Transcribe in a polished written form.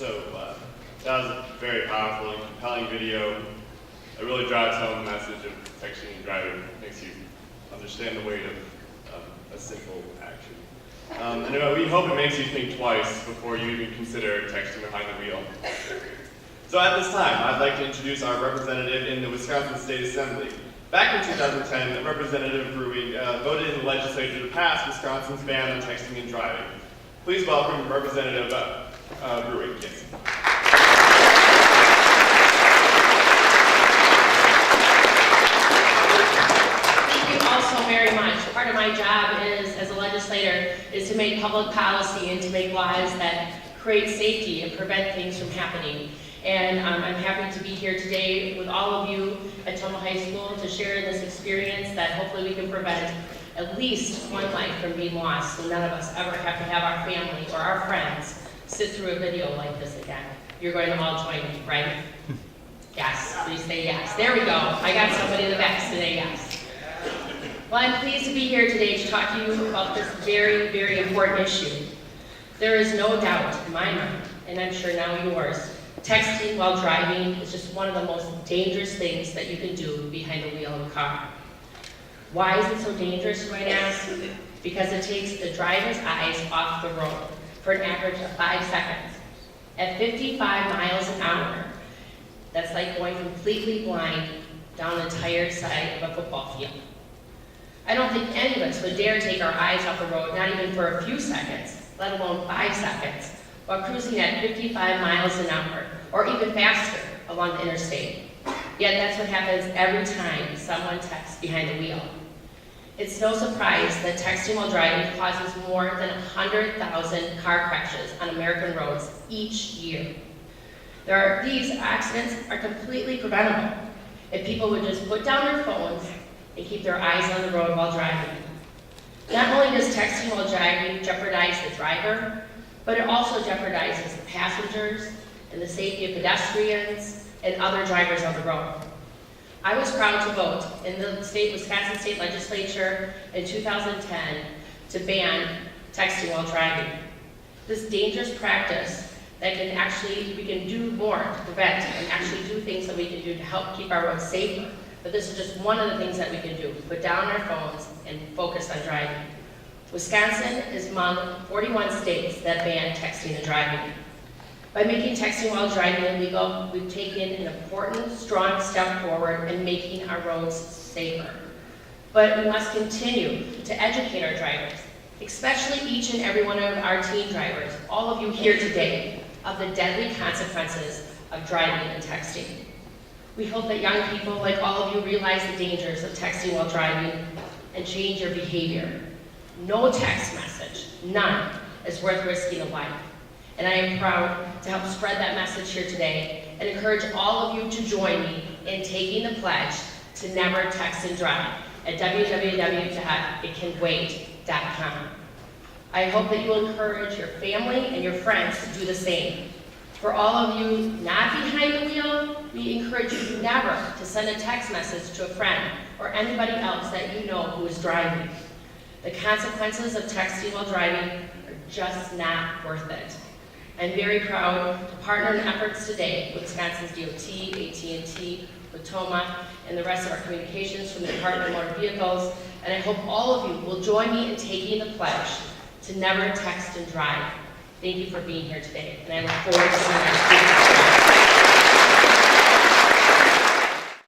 That was a very powerful and compelling video. It really drives home the message of texting and driving. Makes you understand the weight of a simple action. And we hope it makes you think twice before you even consider texting behind the wheel. So at this time, I'd like to introduce our representative in the Wisconsin State Assembly. Back in 2010, Representative Vruwink voted in the legislature to pass Wisconsin's ban on texting and driving. Please welcome Representative Vruwink. Yes. Very much. Part of my job is, as a legislator, is to make public policy and to make laws that create safety and prevent things from happening. And I'm happy to be here today with all of you at Toma High School to share this experience that hopefully we can prevent at least one life from being lost, so none of us ever have to have our family or our friends sit through a video like this again. You're going to all join me, right? Yes, please say yes. There we go. I got somebody in the back today, yes. Well, I'm pleased to be here today to talk to you about this very, very important issue. There is no doubt in my mind, and I'm sure now yours, texting while driving is just one of the most dangerous things that you can do behind the wheel of a car. Why is it so dangerous, you might ask? Because it takes the driver's eyes off the road for an average of 5 seconds. At 55 miles an hour, that's like going completely blind down the entire side of a football field. I don't think any of us would dare take our eyes off the road, not even for a few seconds, let alone 5 seconds, while cruising at 55 miles an hour, or even faster along the interstate. Yet that's what happens every time someone texts behind the wheel. It's no surprise that texting while driving causes more than 100,000 car crashes on American roads each year. These accidents are completely preventable if people would just put down their phones and keep their eyes on the road while driving. Not only does texting while driving jeopardize the driver, but it also jeopardizes the passengers and the safety of pedestrians and other drivers on the road. I was proud to vote in the Wisconsin State Legislature in 2010 to ban texting while driving. This dangerous practice that we can do more to prevent and actually do things that we can do to help keep our roads safer. But this is just one of the things that we can do. Put down our phones and focus on driving. Wisconsin is among 41 states that ban texting and driving. By making texting while driving illegal, we've taken an important, strong step forward in making our roads safer. But we must continue to educate our drivers, especially each and every one of our teen drivers, all of you here today, of the deadly consequences of driving and texting. We hope that young people like all of you realize the dangers of texting while driving and change your behavior. No text message, none, is worth risking a life. And I am proud to help spread that message here today and encourage all of you to join me in taking the pledge to never text and drive at www.itcanwait.com. I hope that you will encourage your family and your friends to do the same. For all of you not behind the wheel, we encourage you never to send a text message to a friend or anybody else that you know who is driving. The consequences of texting while driving are just not worth it. I'm very proud to partner in efforts today with Wisconsin's DOT, AT&T, with Toma, and the rest of our communications from the Department of Motor Vehicles, and I hope all of you will join me in taking the pledge to never text and drive. Thank you for being here today, and I look forward to seeing you.